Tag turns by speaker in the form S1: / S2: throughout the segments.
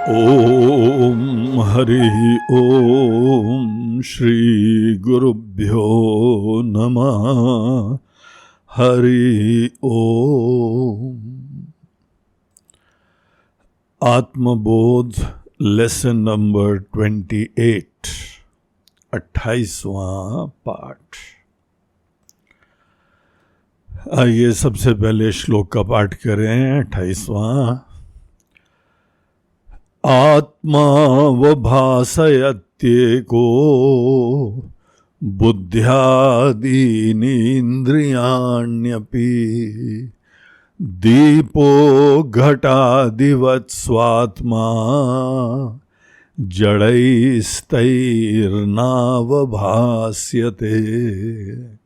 S1: ओम हरि ओम श्री गुरुभ्यो नमः। हरि ओम। आत्मबोध lesson number 28, 28वां पाठ। आइए सबसे पहले श्लोक का पाठ करें। 28वां। आत्मा वभासयत्येको बुद्ध्यादीनीन्द्रियाण्यपि दीपो घटादिवत् स्वात्मा जडैस्तैर्नावभास्यते।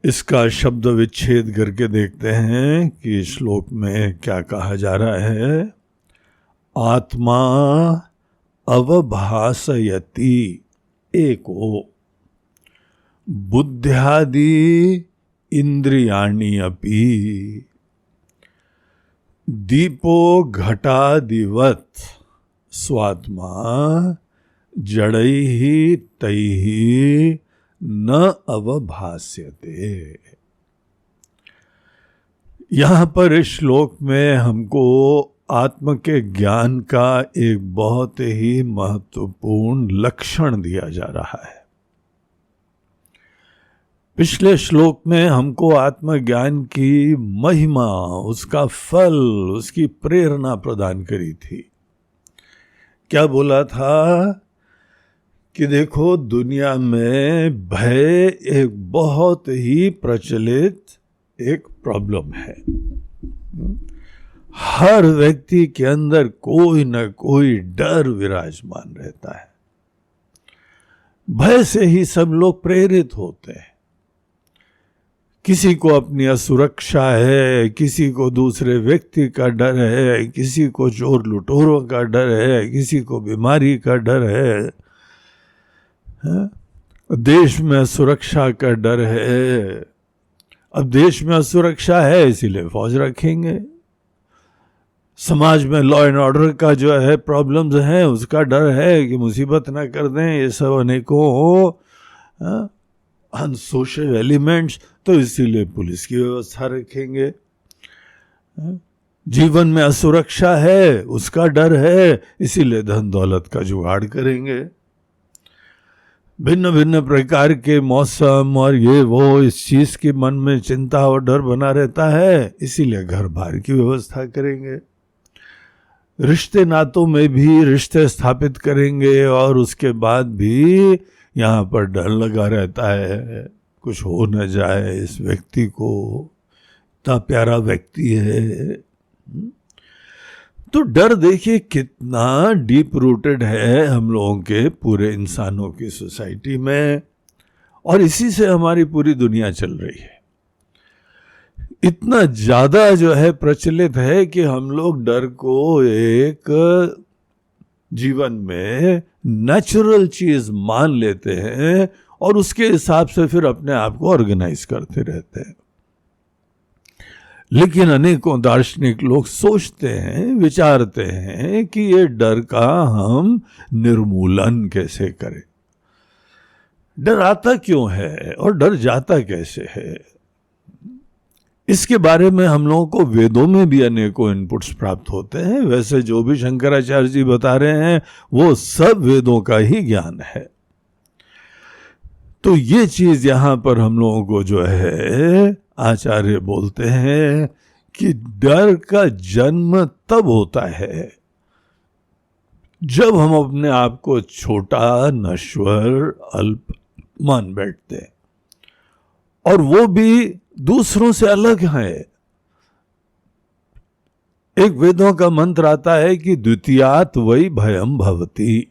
S1: इसका शब्द विच्छेद करके देखते हैं कि श्लोक में क्या कहा जा रहा है। आत्मा अवभासयति एको बुद्ध्यादि इंद्रियाणि अपि दीपो घटादिवत् स्वात्मा जडैः तैः न अवभास्यते। यहां पर इस श्लोक में हमको आत्म के ज्ञान का एक बहुत ही महत्वपूर्ण लक्षण दिया जा रहा है। पिछले श्लोक में हमको आत्मज्ञान की महिमा, उसका फल, उसकी प्रेरणा प्रदान करी थी। क्या बोला था कि देखो दुनिया में भय एक बहुत ही प्रचलित एक प्रॉब्लम है। हर व्यक्ति के अंदर कोई न कोई डर विराजमान रहता है। भय से ही सब लोग प्रेरित होते हैं। किसी को अपनी असुरक्षा है, किसी को दूसरे व्यक्ति का डर है, किसी को चोर लुटेरों का डर है, किसी को बीमारी का डर है, देश में सुरक्षा का डर है। अब देश में असुरक्षा है इसीलिए फौज रखेंगे। समाज में लॉ एंड ऑर्डर का जो है प्रॉब्लम्स हैं, उसका डर है कि मुसीबत ना कर दें ये सब अनेकों अनसोशल एलिमेंट्स, तो इसीलिए पुलिस की व्यवस्था रखेंगे। जीवन में असुरक्षा है, उसका डर है, इसीलिए धन दौलत का जुगाड़ करेंगे। भिन्न भिन्न प्रकार के मौसम और ये वो, इस चीज के मन में चिंता और डर बना रहता है, इसीलिए घर बार की व्यवस्था करेंगे। रिश्ते नातों में भी रिश्ते स्थापित करेंगे और उसके बाद भी यहाँ पर डर लगा रहता है, कुछ हो न जाए इस व्यक्ति को, इतना प्यारा व्यक्ति है। तो डर देखिए कितना डीप रूटेड है हम लोगों के पूरे इंसानों की सोसाइटी में, और इसी से हमारी पूरी दुनिया चल रही है। इतना ज्यादा जो है प्रचलित है कि हम लोग डर को एक जीवन में नेचुरल चीज मान लेते हैं और उसके हिसाब से फिर अपने आप को ऑर्गेनाइज करते रहते हैं। लेकिन अनेकों दार्शनिक लोग सोचते हैं, विचारते हैं कि ये डर का हम निर्मूलन कैसे करें। डर आता क्यों है और डर जाता कैसे है, इसके बारे में हम लोगों को वेदों में भी अनेकों इनपुट्स प्राप्त होते हैं। वैसे जो भी शंकराचार्य जी बता रहे हैं वो सब वेदों का ही ज्ञान है। तो ये चीज यहां पर हम लोगों को जो है आचार्य बोलते हैं कि डर का जन्म तब होता है जब हम अपने आप को छोटा, नश्वर, अल्प मान बैठते हैं, और वो भी दूसरों से अलग है। एक वेदों का मंत्र आता है कि द्वितीयात् वै भयम भवति।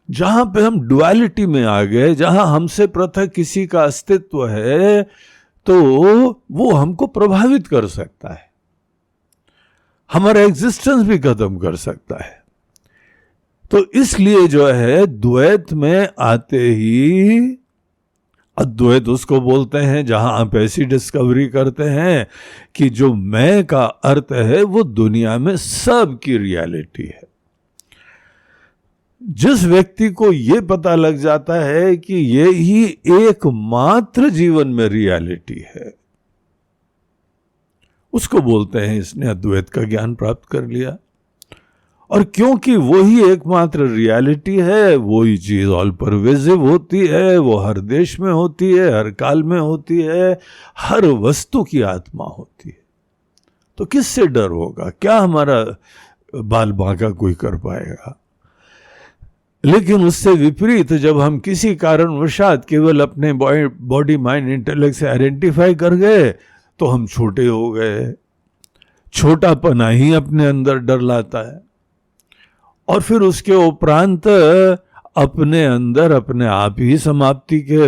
S1: जहां पे हम डुअलिटी में आ गए, जहां हमसे पृथक किसी का अस्तित्व है, तो वो हमको प्रभावित कर सकता है, हमारा एग्जिस्टेंस भी खत्म कर सकता है। तो इसलिए जो है द्वैत में आते ही अद्वैत उसको बोलते हैं जहां आप ऐसी डिस्कवरी करते हैं कि जो मैं का अर्थ है वो दुनिया में सब की रियलिटी है। जिस व्यक्ति को ये पता लग जाता है कि ये ही एकमात्र जीवन में रियलिटी है, उसको बोलते हैं इसने अद्वैत का ज्ञान प्राप्त कर लिया। और क्योंकि वही एकमात्र रियलिटी है, वही चीज ऑल परवेजिव होती है, वो हर देश में होती है, हर काल में होती है, हर वस्तु की आत्मा होती है, तो किससे डर होगा? क्या हमारा बाल बांका कोई कर पाएगा? लेकिन उससे विपरीत जब हम किसी कारणवशात केवल अपने बॉडी माइंड इंटेलेक्ट से आइडेंटिफाई कर गए तो हम छोटे हो गए। छोटापना ही अपने अंदर डर लाता है। और फिर उसके उपरांत अपने अंदर अपने आप ही समाप्ति के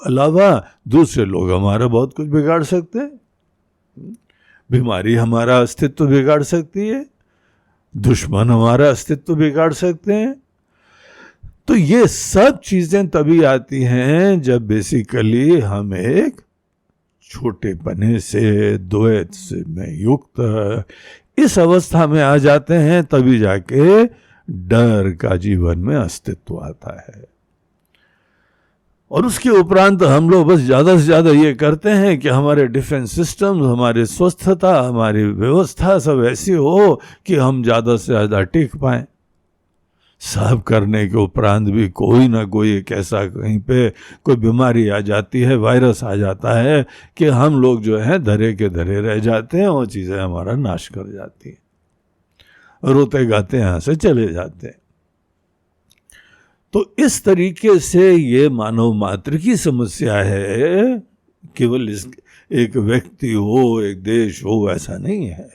S1: अलावा दूसरे लोग हमारा बहुत कुछ बिगाड़ सकते हैं। बीमारी हमारा अस्तित्व बिगाड़ सकती है, दुश्मन हमारा अस्तित्व बिगाड़ सकते हैं। तो ये सब चीजें तभी आती हैं जब बेसिकली हम एक छोटेपने से, द्वैत से में युक्त इस अवस्था में आ जाते हैं, तभी जाके डर का जीवन में अस्तित्व आता है। और उसके उपरांत हम लोग बस ज्यादा से ज्यादा ये करते हैं कि हमारे डिफेंस सिस्टम, हमारी स्वस्थता, हमारी व्यवस्था सब ऐसी हो कि हम ज्यादा से ज्यादा टिक पाएं। सब करने के उपरांत भी कोई ना कोई एक ऐसा कहीं पे कोई बीमारी आ जाती है, वायरस आ जाता है कि हम लोग जो है धरे के धरे रह जाते हैं, वो चीजें हमारा नाश कर जाती हैं, रोते गाते यहां से चले जाते हैं। तो इस तरीके से ये मानव मात्र की समस्या है, केवल इस एक व्यक्ति हो, एक देश हो, ऐसा नहीं है।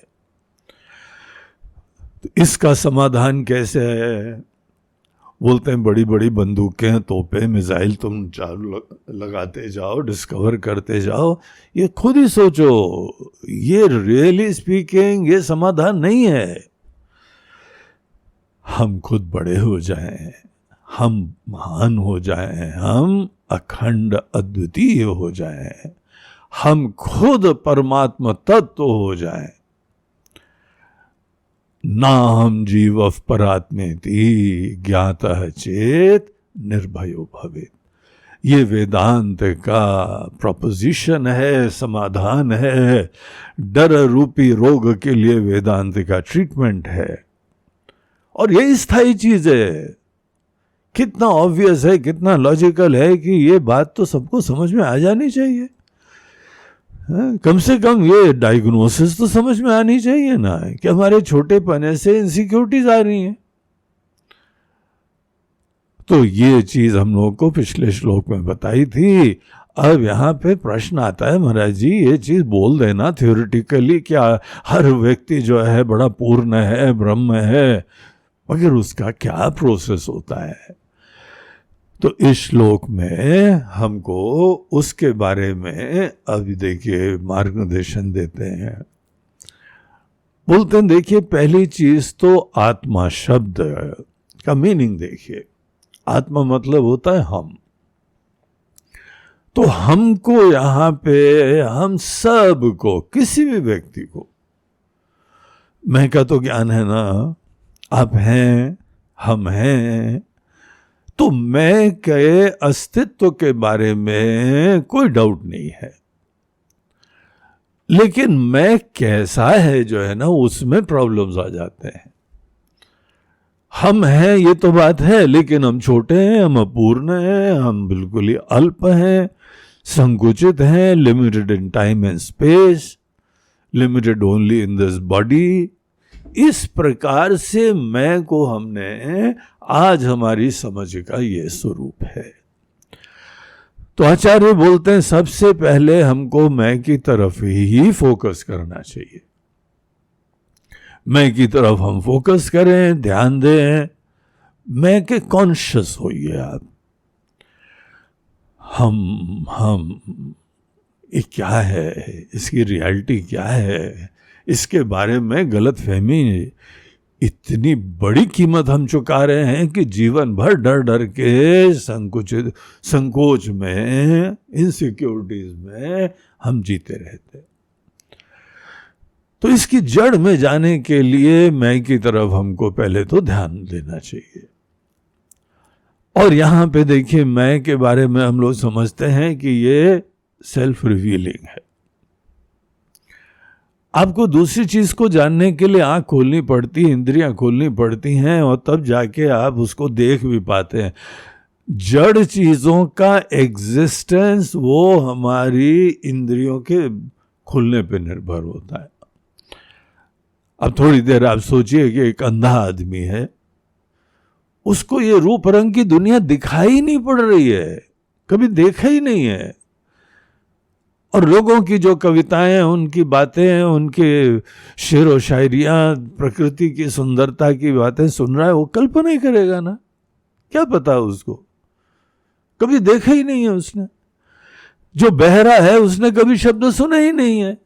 S1: तो इसका समाधान कैसे है? बोलते हैं बड़ी बड़ी बंदूकें, तोपे, मिसाइल तुम चालू लगाते जाओ, डिस्कवर करते जाओ। ये खुद ही सोचो, ये रियली स्पीकिंग ये समाधान नहीं है। हम खुद बड़े हो जाएं, हम महान हो जाएं, हम अखंड अद्वितीय हो जाएं, हम खुद परमात्मा तत्व हो जाएं। नाहं जीवः परात्मेति ज्ञातः चेत निर्भयो भवेत्। ये वेदांत का प्रोपोजिशन है, समाधान है। डर रूपी रोग के लिए वेदांत का ट्रीटमेंट है। और यही स्थायी चीज है। कितना ऑब्वियस है, कितना लॉजिकल है कि ये बात तो सबको समझ में आ जानी चाहिए। कम से कम ये डायग्नोसिस तो समझ में आनी चाहिए ना कि हमारे छोटेपने से इनसिक्योरिटीज आ रही हैं। तो ये चीज हम लोगों को पिछले श्लोक में बताई थी। अब यहाँ पे प्रश्न आता है, महाराज जी ये चीज बोल देना थ्योरेटिकली क्या हर व्यक्ति जो है बड़ा पूर्ण है, ब्रह्म है, मगर उसका क्या प्रोसेस होता है? तो इस श्लोक में हमको उसके बारे में अभी देखिए मार्गदर्शन देते हैं। बोलते हैं देखिए पहली चीज तो आत्मा शब्द का मीनिंग देखिए। आत्मा मतलब होता है हम। तो हमको यहां पे, हम सब को, किसी भी व्यक्ति को, मैं का तो ज्ञान है ना, आप हैं, हम हैं, तो मैं के अस्तित्व के बारे में कोई डाउट नहीं है। लेकिन मैं कैसा है जो है ना, उसमें प्रॉब्लम्स आ जाते हैं। हम हैं ये तो बात है, लेकिन हम छोटे हैं, हम अपूर्ण हैं, हम बिल्कुल ही अल्प हैं, संकुचित हैं, limited in time and space, limited only in this body. इस प्रकार से मैं को हमने आज हमारी समझ का ये स्वरूप है। तो आचार्य बोलते हैं सबसे पहले हमको मैं की तरफ ही फोकस करना चाहिए। मैं की तरफ हम फोकस करें, ध्यान दें, मैं के कॉन्शियस होइए आप। हम ये क्या है, इसकी रियलिटी क्या है, इसके बारे में गलत फहमी इतनी बड़ी कीमत हम चुका रहे हैं कि जीवन भर डर डर के संकोच में, इनसिक्योरिटीज में हम जीते रहते। तो इसकी जड़ में जाने के लिए मैं की तरफ हमको पहले तो ध्यान देना चाहिए। और यहां पे देखिए, मैं के बारे में हम लोग समझते हैं कि ये सेल्फ रिवीलिंग है। आपको दूसरी चीज को जानने के लिए आंख खोलनी पड़ती है, इंद्रियां खोलनी पड़ती हैं, और तब जाके आप उसको देख भी पाते हैं। जड़ चीजों का एग्जिस्टेंस वो हमारी इंद्रियों के खुलने पे निर्भर होता है। अब थोड़ी देर आप सोचिए कि एक अंधा आदमी है, उसको ये रूप रंग की दुनिया दिखाई नहीं पड़ रही है, कभी देखा ही नहीं है। और लोगों की जो कविताएं, उनकी बातें, उनके शेर व शायरियां, प्रकृति की सुंदरता की बातें सुन रहा है, वो कल्पना ही करेगा ना, क्या पता उसको, कभी देखा ही नहीं है उसने। जो बहरा है उसने कभी शब्द सुने ही नहीं है।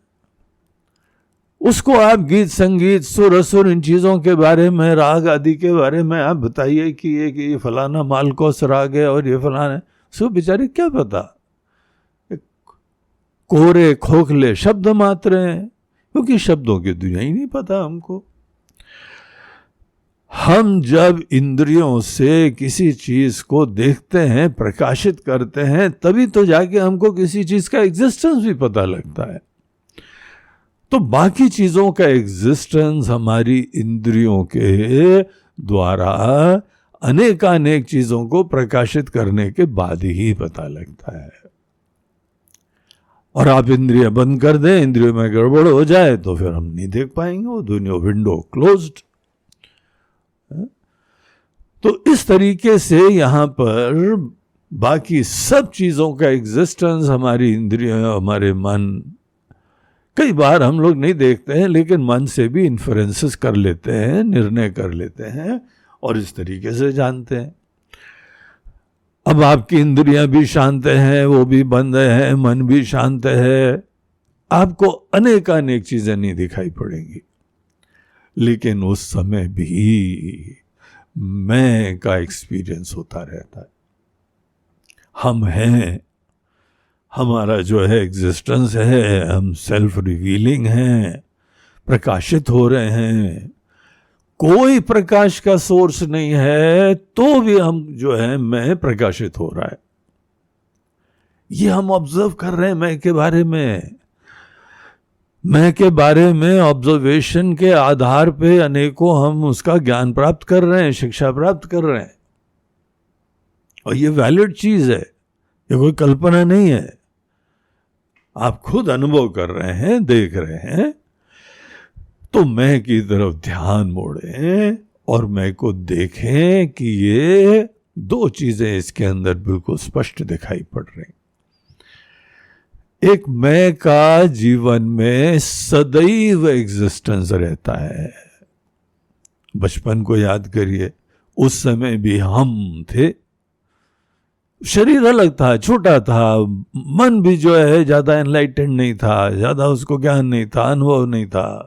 S1: उसको आप गीत संगीत, सुर असुर, इन चीजों के बारे में, राग आदि के बारे में आप बताइए कि ये फलाना मालकोस राग है और ये फलाना, सो बेचारे क्या पता, कोरे खोखले शब्द मात्र हैं, क्योंकि शब्दों की दुनिया ही नहीं पता हमको। हम जब इंद्रियों से किसी चीज को देखते हैं, प्रकाशित करते हैं, तभी तो जाके हमको किसी चीज का एग्जिस्टेंस भी पता लगता है। तो बाकी चीजों का एग्जिस्टेंस हमारी इंद्रियों के द्वारा अनेकानेक चीजों को प्रकाशित करने के बाद ही पता लगता है। और आप इंद्रियां बंद कर दें, इंद्रियों में गड़बड़ हो जाए तो फिर हम नहीं देख पाएंगे, वो दुनिया विंडो क्लोज्ड। तो इस तरीके से यहां पर बाकी सब चीजों का एग्जिस्टेंस, हमारी इंद्रियां, हमारे मन, कई बार हम लोग नहीं देखते हैं, लेकिन मन से भी इन्फ्रेंसेस कर लेते हैं, निर्णय कर लेते हैं और इस तरीके से जानते हैं। अब आपकी इंद्रियां भी शांत हैं, वो भी बंद है, मन भी शांत है, आपको अनेकानेक चीजें नहीं दिखाई पड़ेंगी, लेकिन उस समय भी मैं का एक्सपीरियंस होता रहता है। हम हैं, हमारा जो है एग्जिस्टेंस है, हम सेल्फ रिवीलिंग हैं, प्रकाशित हो रहे हैं, कोई प्रकाश का सोर्स नहीं है तो भी हम जो है मैं प्रकाशित हो रहा है। ये हम ऑब्जर्व कर रहे हैं मैं के बारे में। मैं के बारे में ऑब्जर्वेशन के आधार पे अनेकों हम उसका ज्ञान प्राप्त कर रहे हैं, शिक्षा प्राप्त कर रहे हैं, और ये वैलिड चीज है, ये कोई कल्पना नहीं है। आप खुद अनुभव कर रहे हैं, देख रहे हैं। तो मैं की तरफ ध्यान मोड़ें और मैं को देखें कि ये दो चीजें इसके अंदर बिल्कुल स्पष्ट दिखाई पड़ रही। एक, मैं का जीवन में सदैव एग्जिस्टेंस रहता है। बचपन को याद करिए, उस समय भी हम थे, शरीर अलग था, छोटा था, मन भी जो है ज्यादा एनलाइटेंड नहीं था, ज्यादा उसको ज्ञान नहीं था, अनुभव नहीं था।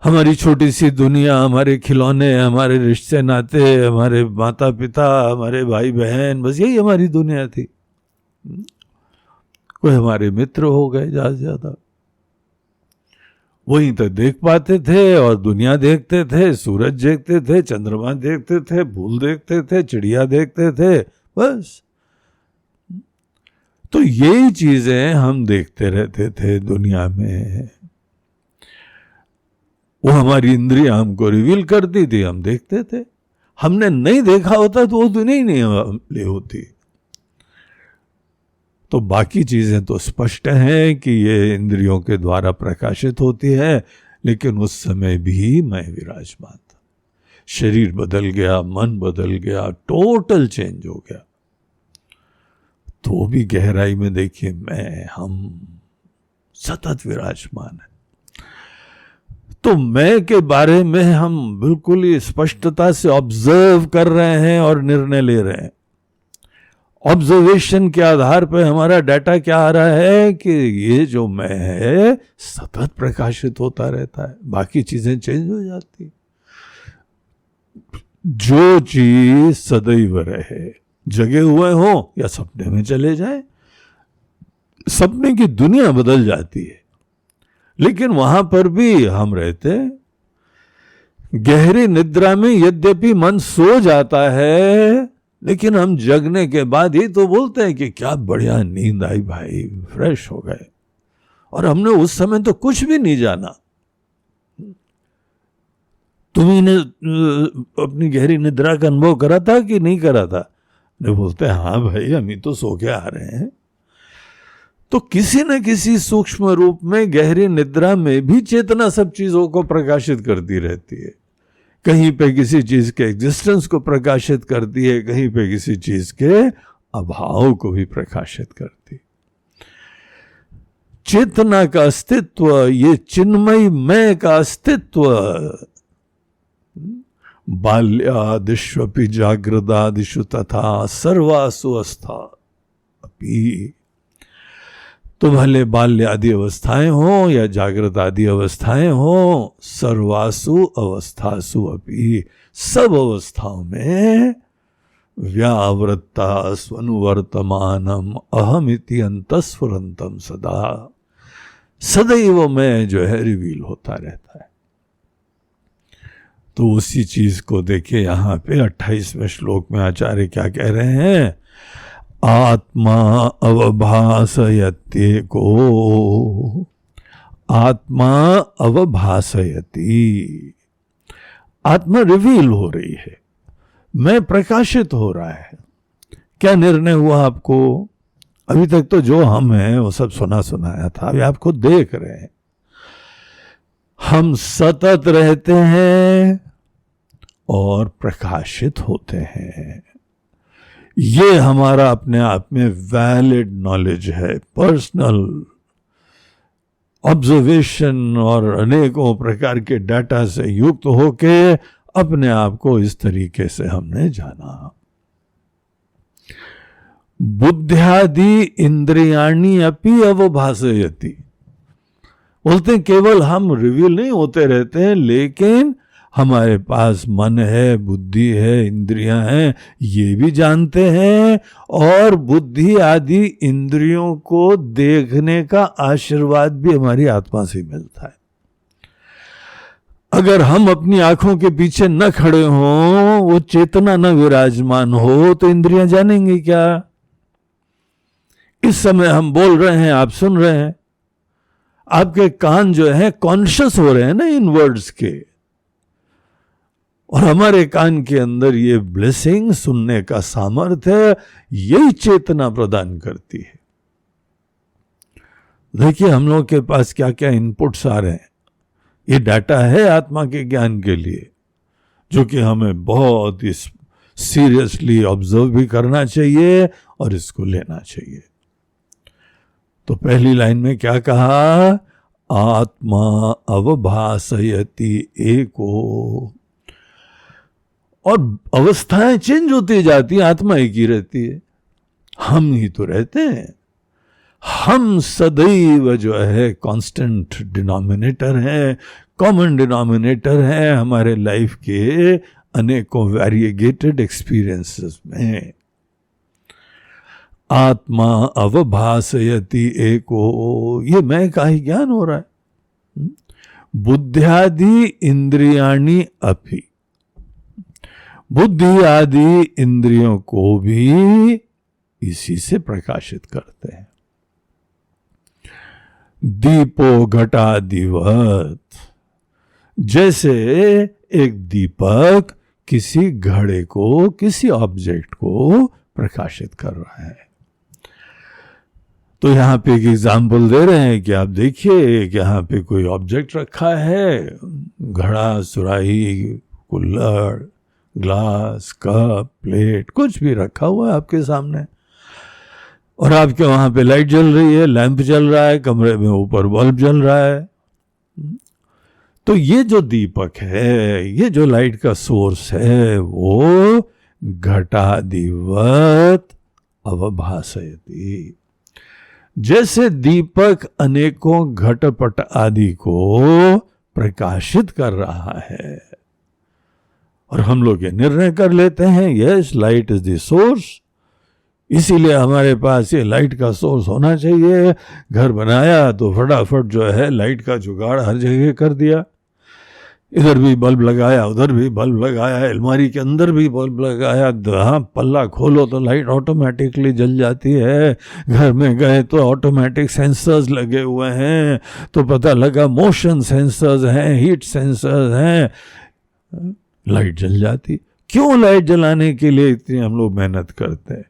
S1: हमारी छोटी सी दुनिया, हमारे खिलौने, हमारे रिश्ते नाते, हमारे माता पिता, हमारे भाई बहन, बस यही हमारी दुनिया थी। कोई हमारे मित्र हो गए ज्यादा से ज्यादा, वहीं तक देख पाते थे और दुनिया देखते थे, सूरज देखते थे, चंद्रमा देखते थे, फूल देखते थे, चिड़िया देखते थे, बस। तो यही चीजें हम देखते रहते थे दुनिया में। वो हमारी इंद्रियां हमको रिवील करती थी, हम देखते थे। हमने नहीं देखा होता तो वो दुनिया ही नहीं होती। तो बाकी चीजें तो स्पष्ट हैं कि ये इंद्रियों के द्वारा प्रकाशित होती है, लेकिन उस समय भी मैं विराजमान था। शरीर बदल गया, मन बदल गया, टोटल चेंज हो गया। तो भी गहराई में देखिए, मैं, हम सतत विराजमान है। तो मैं के बारे में हम बिल्कुल ही स्पष्टता से ऑब्जर्व कर रहे हैं और निर्णय ले रहे हैं। ऑब्जर्वेशन के आधार पर हमारा डाटा क्या आ रहा है कि ये जो मैं है सतत प्रकाशित होता रहता है, बाकी चीजें चेंज हो जाती। जो चीज सदैव रहे, जगे हुए हो या सपने में चले जाए, सपने की दुनिया बदल जाती है, लेकिन वहां पर भी हम रहते हैं। गहरी निद्रा में यद्यपि मन सो जाता है, लेकिन हम जगने के बाद ही तो बोलते हैं कि क्या बढ़िया नींद आई भाई, फ्रेश हो गए, और हमने उस समय तो कुछ भी नहीं जाना। तुम्ही ने अपनी गहरी निद्रा का अनुभव करा था कि नहीं करा था? ने बोलते हैं हाँ भाई, हम ही तो सो के आ रहे हैं। तो किसी न किसी सूक्ष्म रूप में गहरी निद्रा में भी चेतना सब चीजों को प्रकाशित करती रहती है। कहीं पे किसी चीज के एग्जिस्टेंस को प्रकाशित करती है, कहीं पे किसी चीज के अभाव को भी प्रकाशित करती है। चेतना का अस्तित्व, ये चिन्मय मैं का अस्तित्व, बाल्यादिष्वपि जागृदादिषु तथा सर्वासु अवस्था अपि। तो भले बाल्य आदि अवस्थाएं हो या जागृत आदि अवस्थाएं हो, सर्वासु अवस्थासु अपि, सब अवस्थाओं में व्यावृत्ता स्वनुवर्तमानम अहमिति अंतस्फुरंतम सदा, सदैव मैं जो है रिवील होता रहता है। तो उसी चीज को देखिए यहां पे 28वें श्लोक में आचार्य क्या कह रहे हैं, आत्मा अवभासयते को, आत्मा अवभासयति, आत्मा रिवील हो रही है, मैं प्रकाशित हो रहा है। क्या निर्णय हुआ आपको? अभी तक तो जो हम हैं वो सब सुना सुनाया था, अभी आपको देख रहे हैं। हम सतत रहते हैं और प्रकाशित होते हैं। ये हमारा अपने आप में वैलिड नॉलेज है, पर्सनल ऑब्जर्वेशन और अनेकों प्रकार के डाटा से युक्त होके अपने आप को इस तरीके से हमने जाना। बुद्ध्यादि इंद्रियाणि अपि अवभासयति, बोलते हैं केवल हम रिवील नहीं होते रहते हैं, लेकिन हमारे पास मन है, बुद्धि है, इंद्रियां हैं, ये भी जानते हैं, और बुद्धि आदि इंद्रियों को देखने का आशीर्वाद भी हमारी आत्मा से मिलता है। अगर हम अपनी आंखों के पीछे न खड़े हों, वो चेतना न विराजमान हो, तो इंद्रियां जानेंगी क्या? इस समय हम बोल रहे हैं, आप सुन रहे हैं, आपके कान जो है कॉन्शियस हो रहे हैं ना इन वर्ड्स के, और हमारे कान के अंदर ये ब्लेसिंग, सुनने का सामर्थ्य, यही चेतना प्रदान करती है। देखिए हम लोग के पास क्या क्या इनपुट्स आ रहे हैं, ये डाटा है आत्मा के ज्ञान के लिए, जो कि हमें बहुत ही सीरियसली ऑब्जर्व भी करना चाहिए और इसको लेना चाहिए। तो पहली लाइन में क्या कहा, आत्मा अवभासयति एको, और अवस्थाएं चेंज होती जाती हैं, आत्मा एक ही रहती है, हम ही तो रहते हैं। हम सदैव जो है कांस्टेंट डिनोमिनेटर हैं, कॉमन डिनोमिनेटर हैं हमारे लाइफ के अनेकों वैरिएगेटेड एक्सपीरियंसेस में। आत्मा अवभासयति एको, ये मैं का ही ज्ञान हो रहा है। बुद्ध्यादि इंद्रियाणि अपि, बुद्धि आदि इंद्रियों को भी इसी से प्रकाशित करते हैं। दीपो घटादिवत, जैसे एक दीपक किसी घड़े को, किसी ऑब्जेक्ट को प्रकाशित कर रहा है। तो यहां पे एक एग्जाम्पल दे रहे हैं कि आप देखिए कि यहां पे कोई ऑब्जेक्ट रखा है, घड़ा, सुराही, कुल्हड़, ग्लास, कप, प्लेट, कुछ भी रखा हुआ है आपके सामने, और आपके वहां पे लाइट जल रही है, लैंप जल रहा है, कमरे में ऊपर बल्ब जल रहा है। तो ये जो दीपक है, ये जो लाइट का सोर्स है, वो घटादिवत अवभासयति। जैसे दीपक अनेकों घटपट आदि को प्रकाशित कर रहा है, और हम लोग ये निर्णय कर लेते हैं yes light is the source, इसीलिए हमारे पास ये लाइट का सोर्स होना चाहिए। घर बनाया तो फटाफट जो है लाइट का जुगाड़ हर जगह कर दिया, इधर भी बल्ब लगाया, उधर भी बल्ब लगाया, अलमारी के अंदर भी बल्ब लगाया, हाँ पल्ला खोलो तो लाइट ऑटोमेटिकली जल जाती है। घर में गए तो ऑटोमेटिक सेंसर्स लगे हुए हैं, तो पता लगा मोशन सेंसर्स हैं, हीट सेंसर्स हैं, लाइट जल जाती। क्यों लाइट जलाने के लिए इतनी हम लोग मेहनत करते हैं?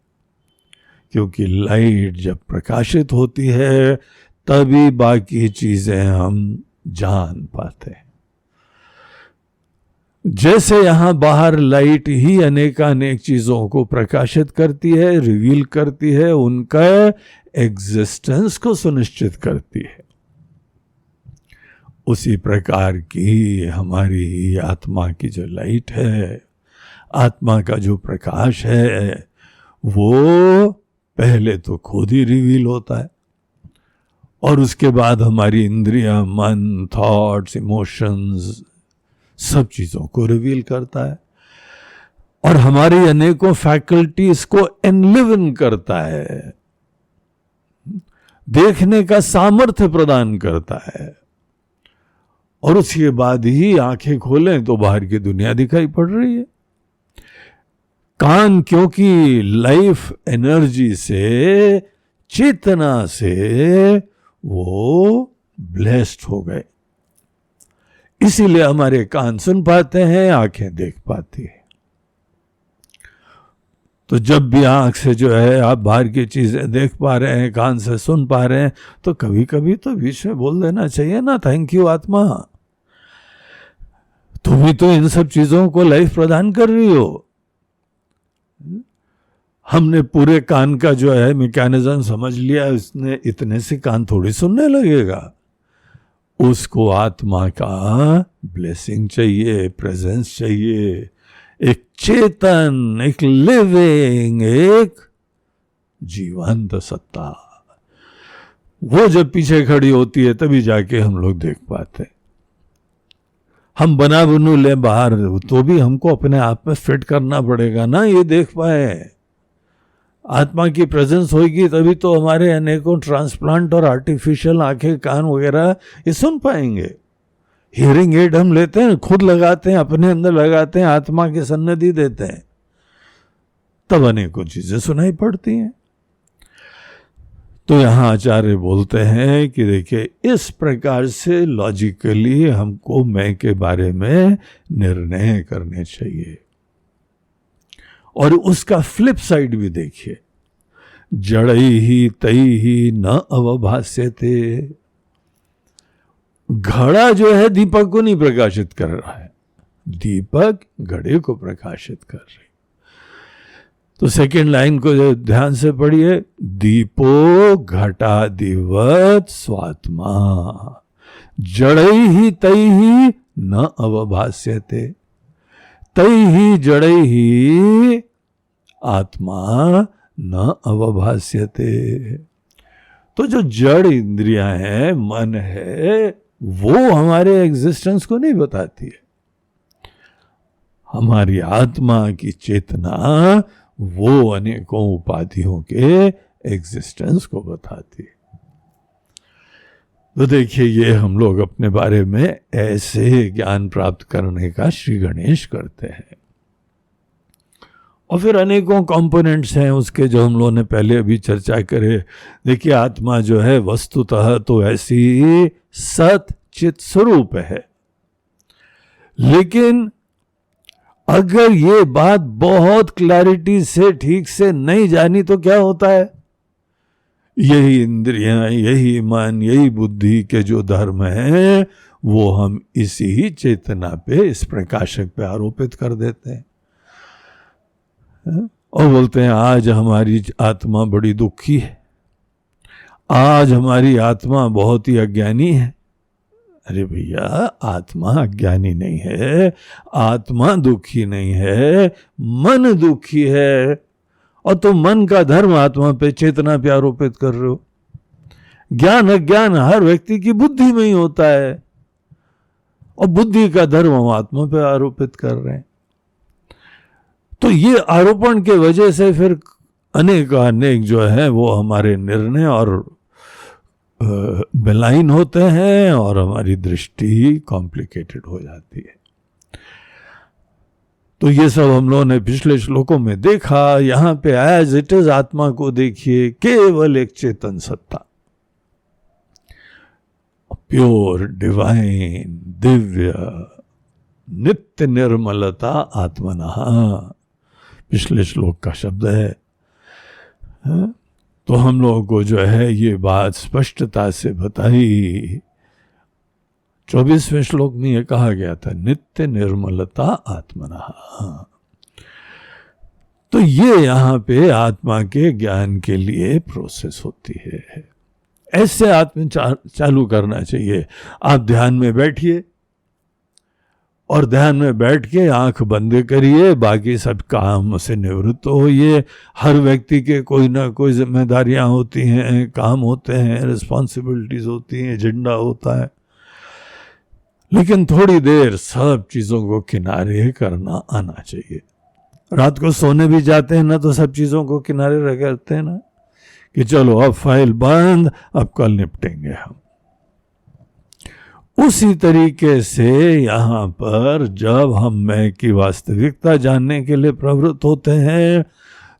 S1: क्योंकि लाइट जब प्रकाशित होती है तभी बाकी चीजें हम जान पाते हैं। जैसे यहां बाहर लाइट ही अनेकानेक चीजों को प्रकाशित करती है, रिवील करती है, उनका एग्जिस्टेंस को सुनिश्चित करती है, उसी प्रकार की हमारी आत्मा की जो लाइट है, आत्मा का जो प्रकाश है, वो पहले तो खुद ही रिवील होता है और उसके बाद हमारी इंद्रियां, मन, थॉट्स, इमोशंस सब चीजों को रिवील करता है, और हमारी अनेकों फैकल्टीज को एनलिवन करता है, देखने का सामर्थ्य प्रदान करता है, और उसके बाद ही आंखें खोलें तो बाहर की दुनिया दिखाई पड़ रही है। कान क्योंकि लाइफ एनर्जी से, चेतना से वो ब्लेस्ड हो गए, इसीलिए हमारे कान सुन पाते हैं, आंखें देख पाती है। तो जब भी आंख से जो है आप बाहर की चीजें देख पा रहे हैं, कान से सुन पा रहे हैं, तो कभी कभी तो बीच में बोल देना चाहिए ना, थैंक यू आत्मा, तुम ही तो इन सब चीजों को लाइफ प्रदान कर रही हो। हमने पूरे कान का जो है मैकेनिज्म समझ लिया, उसने इतने से कान थोड़ी सुनने लगेगा, उसको आत्मा का ब्लेसिंग चाहिए, प्रेजेंस चाहिए, एक चेतन, एक लिविंग, एक जीवंत सत्ता, वो जब पीछे खड़ी होती है तभी जाके हम लोग देख पाते। हम बना बनू ले बाहर, तो भी हमको अपने आप में फिट करना पड़ेगा ना, ये देख पाए। आत्मा की प्रेजेंस होगी तभी तो हमारे अनेकों ट्रांसप्लांट और आर्टिफिशियल आंखें, कान वगैरह ये सुन पाएंगे। हियरिंग एड हम लेते हैं, खुद लगाते हैं, अपने अंदर लगाते हैं, आत्मा की सन्निधि देते हैं, तब अनेकों चीजें सुनाई पड़ती हैं। तो यहां आचार्य बोलते हैं कि देखिए, इस प्रकार से लॉजिकली हमको मैं के बारे में निर्णय करने चाहिए। और उसका फ्लिप साइड भी देखिए, जड़ई ही तई ही न अवभास्यते। घड़ा जो है दीपक को नहीं प्रकाशित कर रहा है, दीपक घड़े को प्रकाशित कर रही। तो सेकेंड लाइन को ध्यान से पढ़िए, दीपो घटादिवत स्वात्मा जड़ई ही तई ही न अवभास्यते। तई ही जड़ई ही आत्मा न अवभास्यते। तो जो जड़ इंद्रियां हैं, मन है, वो हमारे एग्जिस्टेंस को नहीं बताती है। हमारी आत्मा की चेतना वो अनेकों उपाधियों के एग्जिस्टेंस को बताती है। तो देखिए, ये हम लोग अपने बारे में ऐसे ज्ञान प्राप्त करने का श्री गणेश करते हैं। और फिर अनेकों कंपोनेंट्स हैं उसके, जो हम लोगों ने पहले अभी चर्चा करे। देखिए, आत्मा जो है वस्तुतः तो ऐसी सत चित स्वरूप है, लेकिन अगर ये बात बहुत क्लैरिटी से ठीक से नहीं जानी तो क्या होता है, यही इंद्रियां, यही मन, यही बुद्धि के जो धर्म हैं, वो हम इसी ही चेतना पे, इस प्रकाशक पे आरोपित कर देते हैं और बोलते हैं आज हमारी आत्मा बड़ी दुखी है, आज हमारी आत्मा बहुत ही अज्ञानी है। अरे भैया, आत्मा अज्ञानी नहीं है, आत्मा दुखी नहीं है, मन दुखी है। और तुम मन का धर्म आत्मा पे, चेतना पे आरोपित कर रहे हो। ज्ञान अज्ञान हर व्यक्ति की बुद्धि में ही होता है, और बुद्धि का धर्म हम आत्मा पे आरोपित कर रहे हैं। तो ये आरोपण के वजह से फिर अनेक जो है वो हमारे निर्णय और बेलाइन होते हैं, और हमारी दृष्टि कॉम्प्लिकेटेड हो जाती है। तो ये सब हम लोगों ने पिछले श्लोकों में देखा। यहां पे एज इट इज आत्मा को देखिए, केवल एक चेतन सत्ता, प्योर डिवाइन दिव्य नित्य निर्मलता आत्मना, पिछले श्लोक का शब्द है। तो हम लोगों को जो है ये बात स्पष्टता से बताई। 24वें श्लोक में ये कहा गया था, नित्य निर्मलता आत्मना। तो ये यहां पे आत्मा के ज्ञान के लिए प्रोसेस होती है। ऐसे आत्मा चालू करना चाहिए। आप ध्यान में बैठिए, और ध्यान में बैठ के आंख बंद करिए, बाकी सब काम से निवृत्त होइए। हर व्यक्ति के कोई ना कोई जिम्मेदारियां होती हैं, काम होते हैं, रिस्पॉन्सिबिलिटीज होती हैं, एजेंडा होता है, लेकिन थोड़ी देर सब चीजों को किनारे करना आना चाहिए। रात को सोने भी जाते हैं ना, तो सब चीजों को किनारे रख करते हैं ना, कि चलो अब फाइल बंद, अब कल निपटेंगे हम। उसी तरीके से यहाँ पर जब हम मैं की वास्तविकता जानने के लिए प्रवृत्त होते हैं,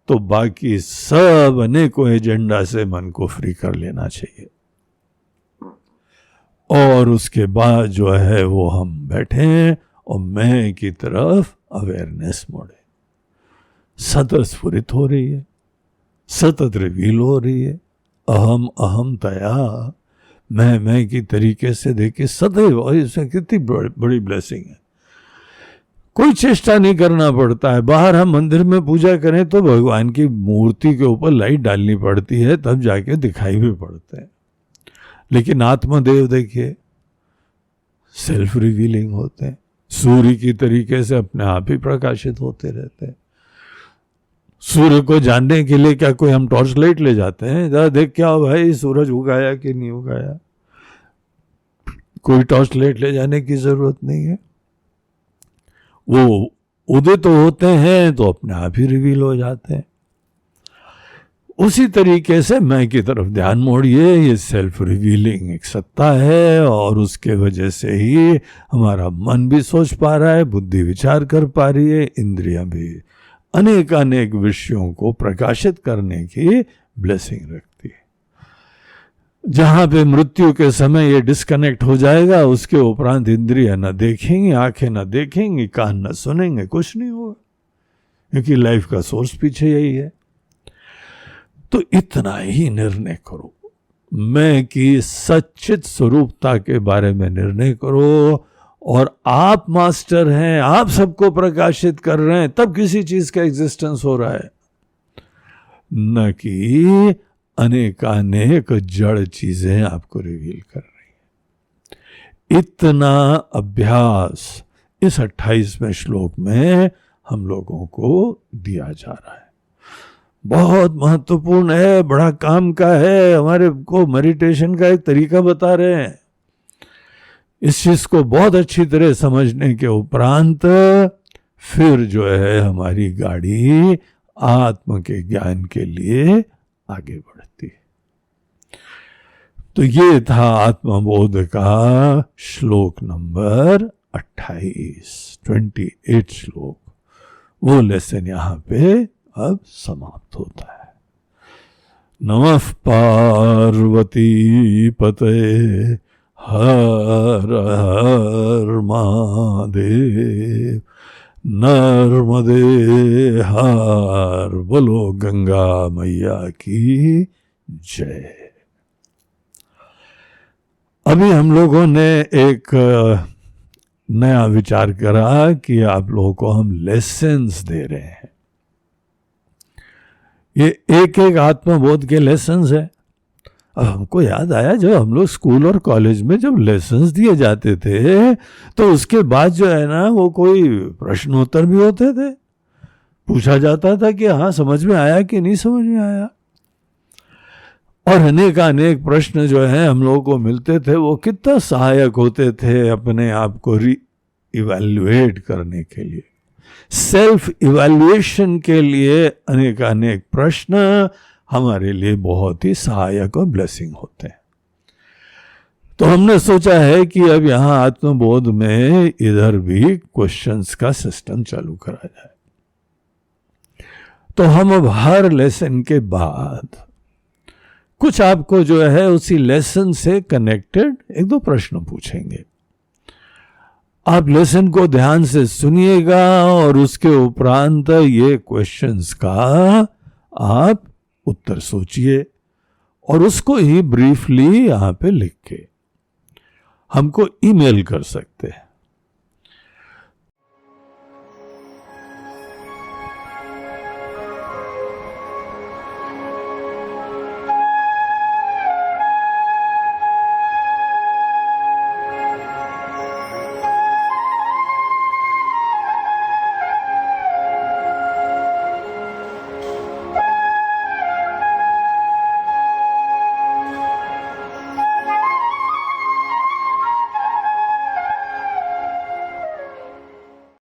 S1: तो बाकी सब अनेकों एजेंडा से मन को फ्री कर लेना चाहिए, और उसके बाद जो है वो हम बैठे और मैं की तरफ अवेयरनेस मोड़े। सतत स्फुरित हो रही है, सतत रिवील हो रही है। अहम अहम तया, मैं की तरीके से देखे सदैव, और इसमें कितनी बड़ी ब्लेसिंग है। कोई चेष्टा नहीं करना पड़ता है। बाहर हम मंदिर में पूजा करें तो भगवान की मूर्ति के ऊपर लाइट डालनी पड़ती है, तब जाके दिखाई भी पड़ते हैं। लेकिन आत्मदेव देखिए सेल्फ रिवीलिंग होते हैं, सूर्य की तरीके से अपने आप ही प्रकाशित होते रहते हैं। सूर्य को जानने के लिए क्या कोई हम टॉर्च लाइट ले जाते हैं, जरा देख क्या हो भाई सूरज उगाया कि नहीं उगाया? कोई टॉर्च लाइट ले जाने की जरूरत नहीं है। वो उदय तो होते हैं तो अपने आप ही रिवील हो जाते हैं। उसी तरीके से मैं की तरफ ध्यान मोड़िए। ये सेल्फ रिवीलिंग एक सत्ता है, और उसके वजह से ही हमारा मन भी सोच पा रहा है, बुद्धि विचार कर पा रही है, इंद्रियां भी अनेक विषयों को प्रकाशित करने की ब्लेसिंग रखती है। जहां पे मृत्यु के समय ये डिस्कनेक्ट हो जाएगा, उसके उपरांत इंद्रियां न देखेंगी, आंखें न देखेंगी, कान न सुनेंगे, कुछ नहीं होगा, क्योंकि लाइफ का सोर्स पीछे यही है। तो इतना ही निर्णय करो, मैं की सच्चित स्वरूपता के बारे में निर्णय करो, और आप मास्टर हैं, आप सबको प्रकाशित कर रहे हैं, तब किसी चीज का एग्जिस्टेंस हो रहा है, न कि अनेकानेक जड़ चीजें आपको रिवील कर रही हैं। इतना अभ्यास इस 28वें श्लोक में हम लोगों को दिया जा रहा है। बहुत महत्वपूर्ण है, बड़ा काम का है। हमारे को मेडिटेशन का एक तरीका बता रहे हैं। इस चीज को बहुत अच्छी तरह समझने के उपरांत फिर जो है हमारी गाड़ी आत्म के ज्ञान के लिए आगे बढ़ती है। तो ये था आत्मबोध का श्लोक नंबर 28 श्लोक। वो लेसन यहाँ पे अब समाप्त होता है। नमः पार्वती पते हर हर महादेव। नर्मदे हर, बोलो गंगा मैया की जय। अभी हम लोगों ने एक नया विचार करा कि आप लोगों को हम लेसन्स दे रहे हैं। ये एक आत्मबोध के लेसन्स है। अब हमको याद आया, जब हम लोग स्कूल और कॉलेज में जब लेसन्स दिए जाते थे, तो उसके बाद जो है ना वो कोई प्रश्नोत्तर भी होते थे, पूछा जाता था कि हाँ समझ में आया कि नहीं समझ में आया। और अनेक प्रश्न जो है हम लोगों को मिलते थे, वो कितना सहायक होते थे अपने आप को इवैल्यूएट करने के लिए, सेल्फ इवैल्यूएशन के लिए। अनेक प्रश्न हमारे लिए बहुत ही सहायक और ब्लेसिंग होते हैं। तो हमने सोचा है कि अब यहाँ आत्मबोध में इधर भी क्वेश्चंस का सिस्टम चालू करा जाए। तो हम अब हर लेसन के बाद कुछ आपको जो है उसी लेसन से कनेक्टेड 1-2 प्रश्न पूछेंगे। आप लेसन को ध्यान से सुनिएगा और उसके उपरांत ये क्वेश्चंस का आप उत्तर सोचिए और उसको ही ब्रीफली यहां पे लिख के हमको ईमेल कर सकते हैं।